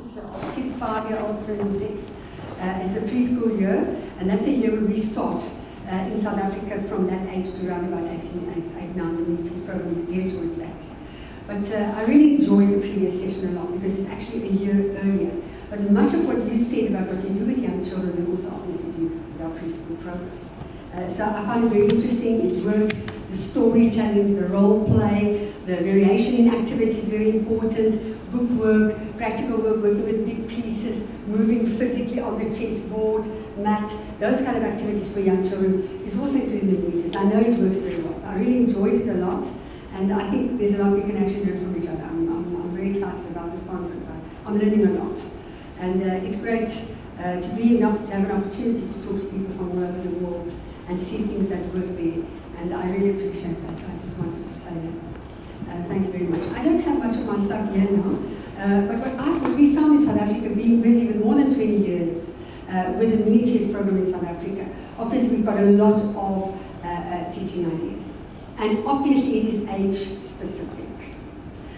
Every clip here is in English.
teacher of kids 5-year-old turning 6. It's the preschool year, and that's the year where we start in South Africa from that age to around about 18, 8, 9. The Mini Cheese program is geared towards that. But I really enjoyed the previous session a lot because it's actually a year earlier. But much of what you said about what you do with young children, we also obviously do with our preschool program. So I find it very interesting. It works. The storytelling, the role play, the variation in activity is very important. Book work, practical work, working with big pieces, moving physically on the chessboard, mat, those kind of activities for young children is also included in the miniatures. I know it works very well. So I really enjoyed it a lot, and I think there's a lot we can actually learn from each other. I'm very excited about this conference. I'm learning a lot, and it's great to have an opportunity to talk to people from all over the world and see things that work there. And I really appreciate that. I just wanted to say that. Thank you very much. I don't have much of my stuff here now, but what we found in South Africa, being busy with more than 20 years with the mini chess program in South Africa, obviously we've got a lot of teaching ideas. And obviously it is age specific.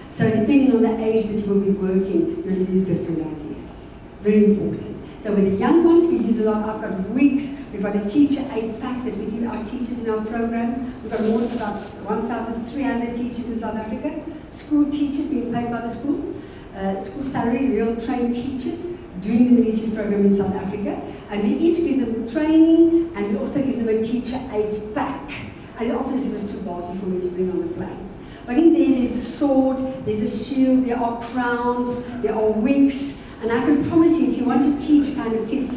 So depending on the age that you will be working, you'll use different ideas. Very important. So with the young ones, we use a lot. I've got weeks. We've got a teacher aid pack that we give our teachers in our program. We've got more than about 1,300 teachers in South Africa. School teachers being paid by the school. School salary, real trained teachers doing the mini chess program in South Africa. And we each give them training, and we also give them a teacher aid pack. And obviously it was too bulky for me to bring on the plane. But in there, there's a sword, there's a shield, there are crowns, there are wigs. And I can promise you, if you want to teach kind of kids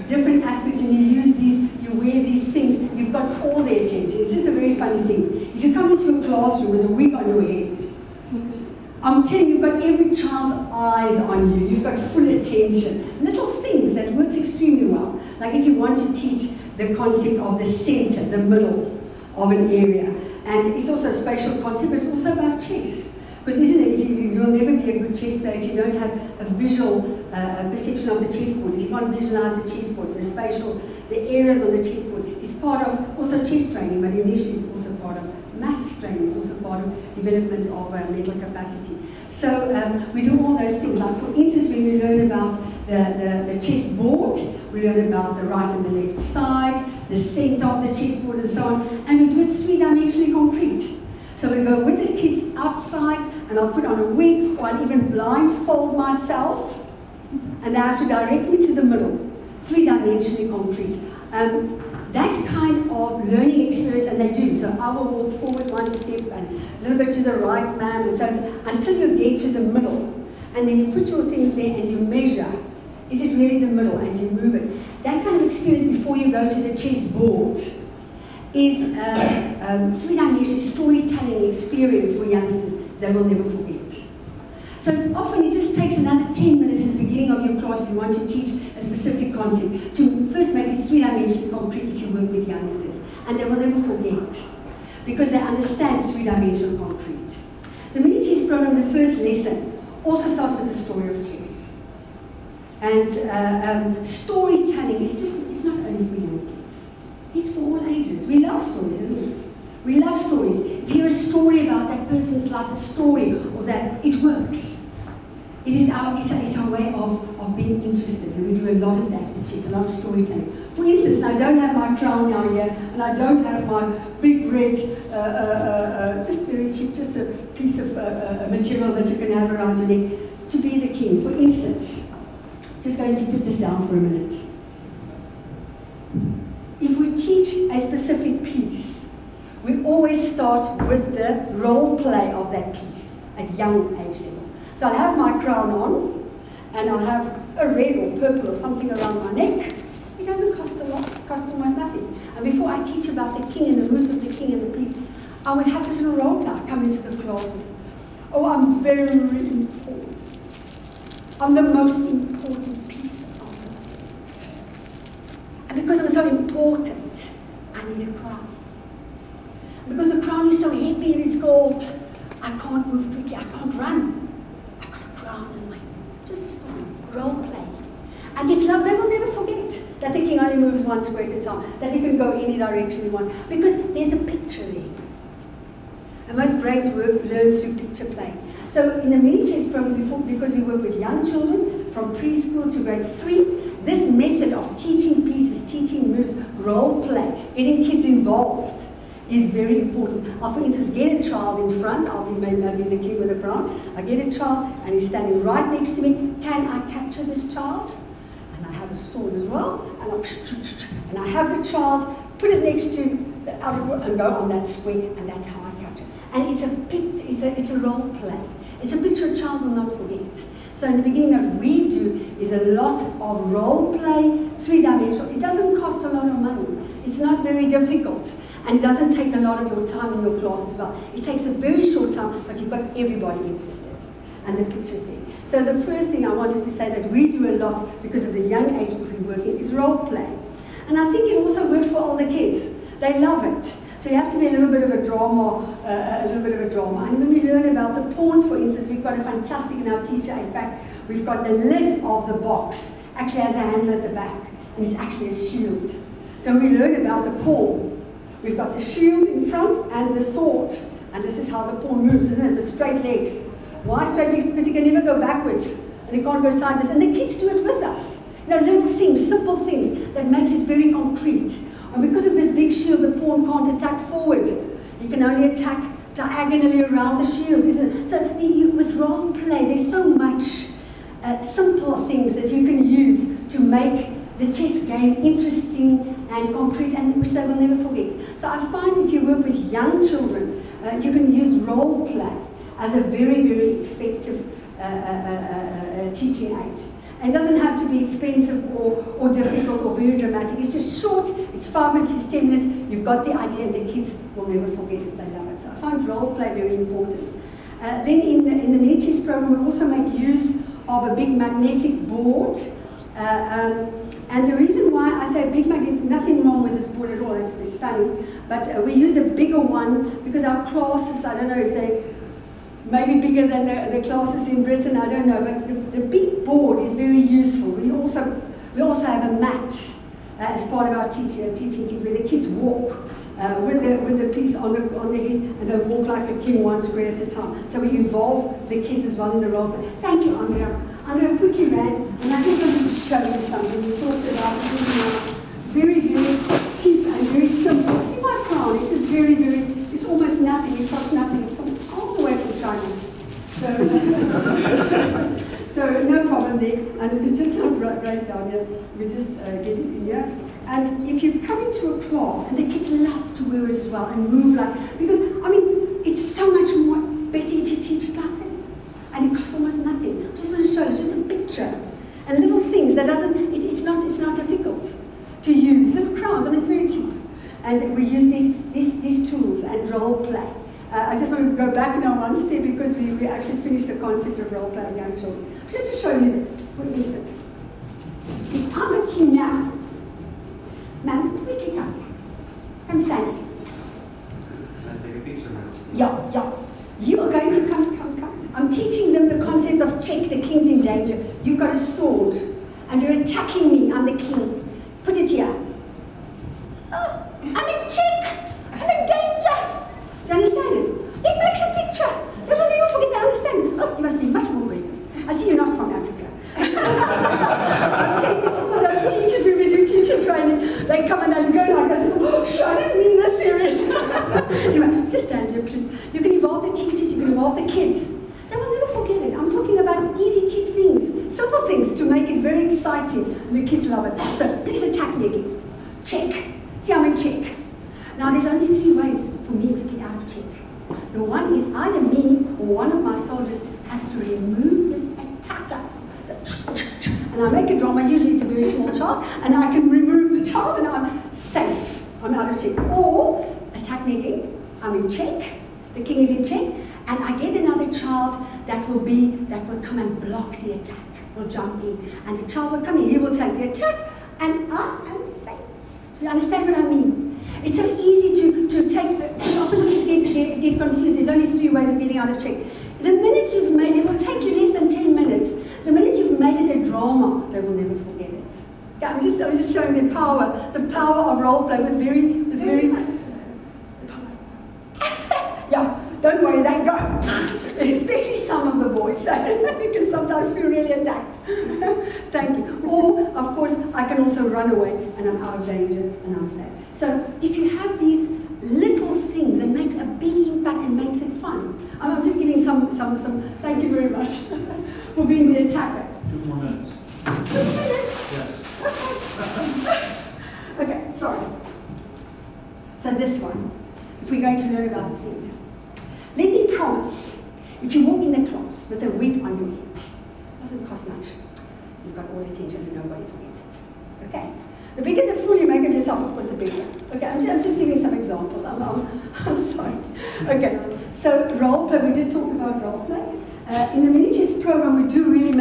different aspects and you use these, you wear these things, you've got all their attention. This is a very funny thing. If you come into a classroom with a wig on your head, I'm telling you, you've got every child's eyes on you. You've got full attention. Little things that works extremely well. Like if you want to teach the concept of the center, the middle of an area. And it's also a spatial concept, but it's also about chess. Because isn't it, you'll never be a good chess player if you don't have a visual perception of the chessboard. If you can't visualize the chessboard, the spatial, the areas on the chessboard, it's part of also chess training, but initially it's also part of maths training, it's also part of development of mental capacity. So we do all those things. Like for instance, when we learn about the chessboard, we learn about the right and the left side, the center of the chessboard and so on, and we do it three-dimensionally concrete. So we go with the kids outside, and I'll put on a wig, or I'll even blindfold myself, and they have to direct me to the middle, three-dimensionally concrete. That kind of learning experience, and they do. So I will walk forward one step, and a little bit to the right, ma'am, and so until you get to the middle. And then you put your things there, and you measure. Is it really the middle? And you move it. That kind of experience before you go to the chessboard is three-dimensional storytelling experience for youngsters they will never forget. So it's often, it just takes another 10 minutes at the beginning of your class if you want to teach a specific concept to first make it three-dimensionally concrete if you work with youngsters. And they will never forget because they understand three-dimensional concrete. The mini chess program, the first lesson, also starts with the story of chess. And storytelling is just, it's not only for young kids. It's for all ages. We love stories, isn't it? We love stories. If you hear a story about that person's life, a story, or that, it works. It's our way of being interested, and we do a lot of that with chess, a lot of storytelling. For instance, I don't have my crown now here, and I don't have my big red, just very cheap, just a piece of material that you can have around your neck, to be the king. For instance, just going to put this down for a minute. If we teach a specific piece, we always start with the role play of that piece at young age level. So I'll have my crown on, and I'll have a red or purple or something around my neck. It doesn't cost a lot, it costs almost nothing. And before I teach about the king and the moves of the king and the piece, I would have this little role play. I'd come into the class and say, oh, I'm very important. I'm the most important piece of the world. And because I'm so important, I need a crown. Because the crown is so heavy and it's gold, I can't move quickly, I can't run. I've got a crown in my, just a story, role play. And it's love, they will never forget that the king only moves one square at a time, that he can go any direction he wants, because there's a picture there. And most brains learn through picture play. So in the mini chess program, because we work with young children from preschool to grade 3, this method of teaching pieces, teaching moves, role play, getting kids involved is very important. I'll, for instance, get a child in front. I'll be maybe the king with the crown. I get a child and he's standing right next to me. Can I capture this child? And I have a sword as well. And I have the child, put it next to the outer board and go on that square, and that's how I capture. And it's a role play. It's a picture a child will not forget. So in the beginning, what we do is a lot of role play, 3-dimensional. It doesn't cost a lot of money. It's not very difficult. And it doesn't take a lot of your time in your class as well. It takes a very short time, but you've got everybody interested. And the picture's there. So the first thing I wanted to say that we do a lot because of the young age group we work in is role play. And I think it also works for older kids. They love it. So you have to be a little bit of a drama, And when we learn about the pawns, for instance, we've got a fantastic, in our teacher aid pack, we've got the lid of the box, actually has a handle at the back, and it's actually a shield. So we learn about the pawn. We've got the shield in front and the sword. And this is how the pawn moves, isn't it? With straight legs. Why straight legs? Because he can never go backwards. And he can't go sideways. And the kids do it with us. You know, little things, simple things, that makes it very concrete. And because of this big shield, the pawn can't attack forward. He can only attack diagonally around the shield, isn't it? So with role play, there's so much simple things that you can use to make the chess game interesting and concrete, and which they will never forget. So I find if you work with young children, you can use role play as a very, very effective teaching aid. And it doesn't have to be expensive or difficult or very dramatic. It's just short, it's 5 minutes, it's 10 minutes, you've got the idea, and the kids will never forget it, they love it. So I find role play very important. Then in the mini chess program, we also make use of a big magnetic board. And the reason why I say big magnet, nothing wrong with this board at all, it's stunning, but we use a bigger one because our classes, I don't know if they maybe bigger than the classes in Britain, I don't know, but the big board is very useful. We also have a mat as part of our teaching kit where the kids walk with the piece on the head, and they walk like a king, one square at a time. So we involve the kids as well in the role play. Thank you, Andrea. Andrea quickly ran, and I just wanted to show you something. We talked about it. Very, very cheap and very simple. See my crown? It's just very, very, it's almost nothing. It costs nothing. It's all the way from China. So no problem there. And we just not right down here. We just get it in here. And if you come into a class, and the kids love to wear it as well and move like, because, I mean, it's so much more better if you teach it like this. And it costs almost nothing. I just want to show you, it's just a picture. And little things that doesn't, it's not difficult to use. Little crowns, I mean, it's very cheap. And we use these tools and role play. I just want to go back now one step because we actually finished the concept of role play with young children. Just to show you this, for instance. If I'm a king now, ma'am, quickly come. Come stand next to me. Can I take a picture now? Yeah. You are going to come. I'm teaching them the concept of check, the king's in danger. You've got a sword, and you're attacking me, I'm the king. Put it here. Oh, I'm in check, I'm in danger. Do you understand it? It makes a picture. They will never forget, they understand. Oh, you must be much more aggressive. I see you're not from Africa. I'm telling you, some of those teachers who we do teacher training, they come and they go like this, oh, I didn't mean this serious. Anyway, just stand here, please. You can involve the teachers, you can involve the kids. They will never forget it. I'm talking about easy, cheap things, simple things to make it very exciting, and the kids love it. So please attack me again. Check. See, I'm in check. Now, there's only 3 ways for me to get out of check. The one is either me or one of my soldiers has to remove this attacker. So, and I make a drama, usually it's a very small child, and I can remove the child and I'm safe. I'm out of check. Or, attack me again, I'm in check, the king is in check, and I get another child that will come and block the attack, will jump in, and the child will come in, he will take the attack, and I am safe. You understand what I mean? It's so easy to take, because often kids get confused. There's only 3 ways of getting out of check. The minute you've made it, will take you less than 10 minutes. The minute you've made it a drama, they will never forget it. Yeah, I'm just showing the power of role play with very yeah, attacked. Thank you. Or, of course, I can also run away and I'm out of danger and I'm safe. So if you have these little things, it makes a big impact and makes it fun. I'm just giving some, thank you very much for being the attacker. 2 more minutes. 2 minutes? Yes. Okay, sorry. So this one, if we're going to learn about the center. Let me promise, if you walk in the class with a wig on your head, it doesn't cost much. You've got all attention and nobody forgets it. Okay? The bigger the fool you make of yourself, of course, the bigger. Okay, I'm just giving some examples. I'm sorry. Okay, so role play, we did talk about role play. In the mini chess program, we do really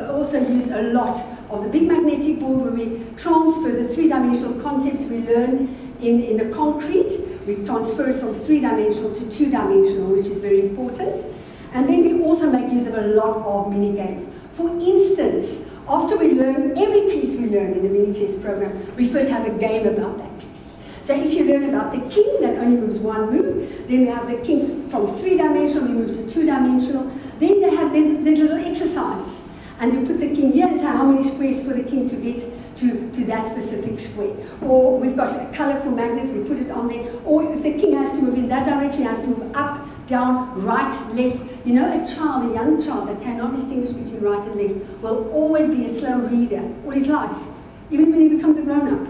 also use a lot of the big magnetic board where we transfer the 3-dimensional concepts we learn in the concrete. We transfer it from 3-dimensional to 2-dimensional, which is very important. And then we also make use of a lot of mini games. For instance, after we learn every piece we learn in the mini chess program, we first have a game about that piece. So if you learn about the king, that only moves 1 move, then we have the king from 3-dimensional, we move to 2-dimensional. Then they have this little exercise. And you put the king here, is how many squares for the king to get to that specific square. Or we've got colourful magnets, we put it on there. Or if the king has to move in that direction, he has to move up, down, right, left. You know, a child, a young child that cannot distinguish between right and left will always be a slow reader all his life, even when he becomes a grown-up.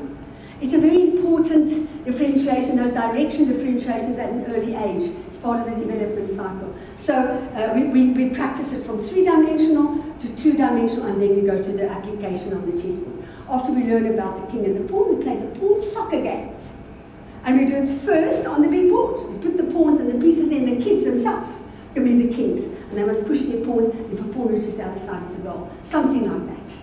It's a very important differentiation, those direction differentiations at an early age. It's part of the development cycle. So we practice it from 3-dimensional to 2-dimensional, and then we go to the application on the chessboard. After we learn about the king and the pawn, we play the pawn soccer game. And we do it first on the big board. We put the pawns and the pieces in, the kids themselves can be the kings. And they must push their pawns. If a pawn reaches the other side, it's a goal. Something like that.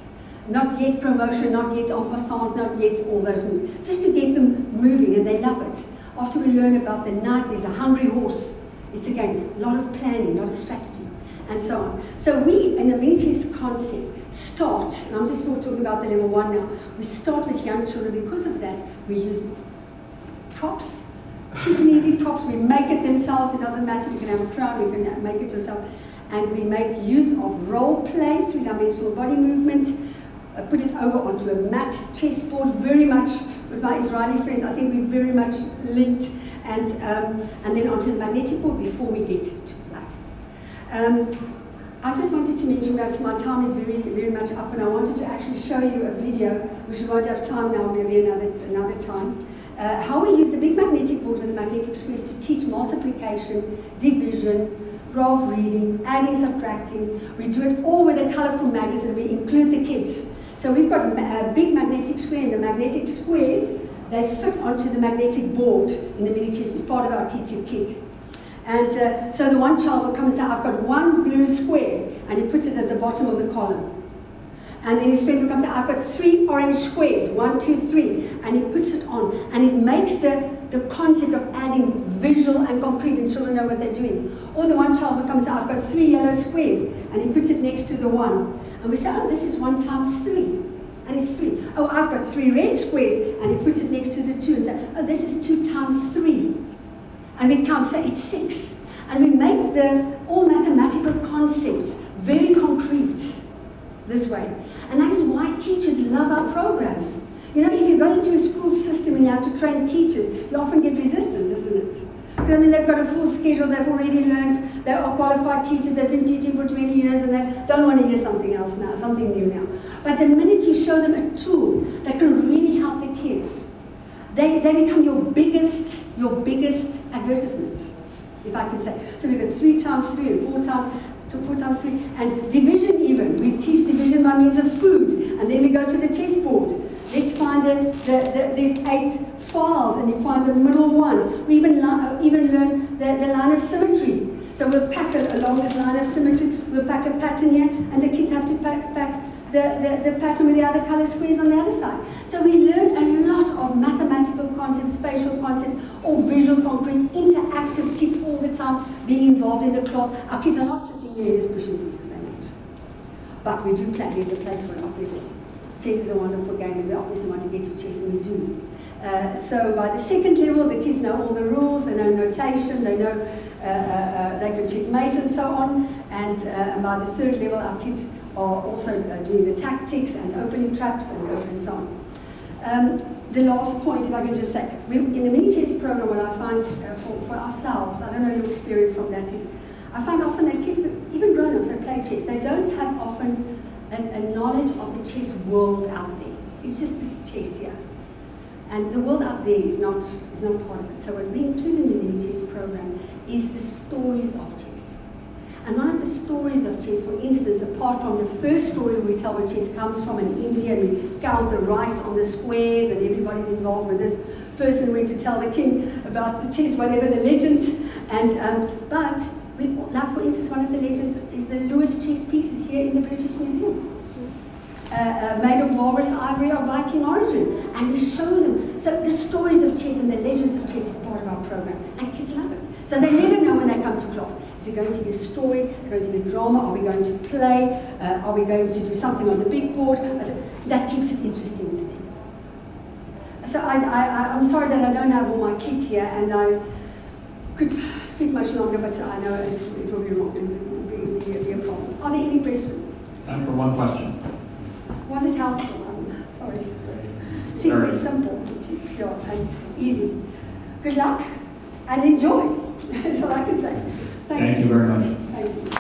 Not yet promotion, not yet en passant, not yet all those moves. Just to get them moving, and they love it. After we learn about the knight, there's a hungry horse. It's again, a lot of planning, a lot of strategy, and so on. So we, in the mini chess concept, start, and I'm just more talking about the level 1 now, we start with young children. Because of that, we use props, cheap and easy props. We make it themselves. It doesn't matter. You can have a crown, you can make it yourself. And we make use of role play, 3-dimensional body movement, put it over onto a mat chessboard, very much with my Israeli friends. I think we're very much linked, and then onto the magnetic board before we get to play. I just wanted to mention that my time is very, very much up, and I wanted to actually show you a video, which we won't have time now, maybe another time. How we use the big magnetic board with the magnetic squares to teach multiplication, division, graph reading, adding, subtracting. We do it all with the colourful magnets, and we include the kids. So we've got a big magnetic square, and the magnetic squares, they fit onto the magnetic board in the mini chess, part of our teacher kit. And so the one child will come and say, I've got 1 blue square, and he puts it at the bottom of the column. And then his friend will come and say, I've got 3 orange squares, 1, 2, 3, and he puts it on. And it makes the concept of adding visual and concrete, and children know what they're doing. Or the one child will come and say, I've got 3 yellow squares, and he puts it next to the 1. And we say, oh, this is 1 times 3, and it's 3. Oh, I've got 3 red squares, and he puts it next to the 2, and say, oh, this is 2 times 3. And we can't say it's 6. And we make all mathematical concepts very concrete this way. And that is why teachers love our program. You know, if you go into a school system and you have to train teachers, you often get resistance, isn't it? Because I mean, they've got a full schedule, they've already learned, they are qualified teachers, they've been teaching for 20 years, and they don't want to hear something else now, something new now. But the minute you show them a tool that can really help the kids, they become your biggest advertisement, if I can say. So we've got 3 times 3 and 4 times. So 4 times 3, and division even. We teach division by means of food, and then we go to the chessboard. Let's find there's 8 files, and you find the middle one. We even learn the line of symmetry. So we'll pack along this line of symmetry, we'll pack a pattern here, and the kids have to pack the pattern with the other color squares on the other side. So we learn a lot of mathematical concepts, spatial concepts, or visual, concrete, interactive kids all the time being involved in the class. Our kids are not sitting there just pushing pieces, they're not. But we do play, there's a place for it, obviously. Chess is a wonderful game, and we obviously want to get to chess, and we do. So by the 2nd level, the kids know all the rules, they know notation, they know they can checkmate and so on. And by the 3rd level, our kids are also doing the tactics and opening traps and so on. The last point, if I can just say, in the mini chess program, what I find for ourselves, I don't know your experience from that, is I find often that kids, even grown-ups that play chess, they don't have often a knowledge of the chess world out there. It's just this chess here. And the world out there is not part of it. So what we include in the mini chess program is the stories of chess. And one of the stories of chess, for instance, apart from the first story we tell where chess comes from in India, and we count the rice on the squares and everybody's involved with this person went to tell the king about the chess, whatever the legend. And but like for instance, one of the legends is the Lewis chess pieces here in the British Museum. Made of walrus ivory of Viking origin, and we show them. So the stories of chess and the legends of chess is part of our program, and kids love it. So they never know when they come to class. Is it going to be a story? Is it going to be a drama? Are we going to play? Are we going to do something on the big board? That keeps it interesting to them. So I'm sorry that I don't have all my kit here, and I could speak much longer, but I know it will be wrong. It will be a problem. Are there any questions? Time for one question. Was it helpful? Sorry. Simple, simple, pure, and easy. Good luck and enjoy. That's all I can say. Thank you very much. Thank you.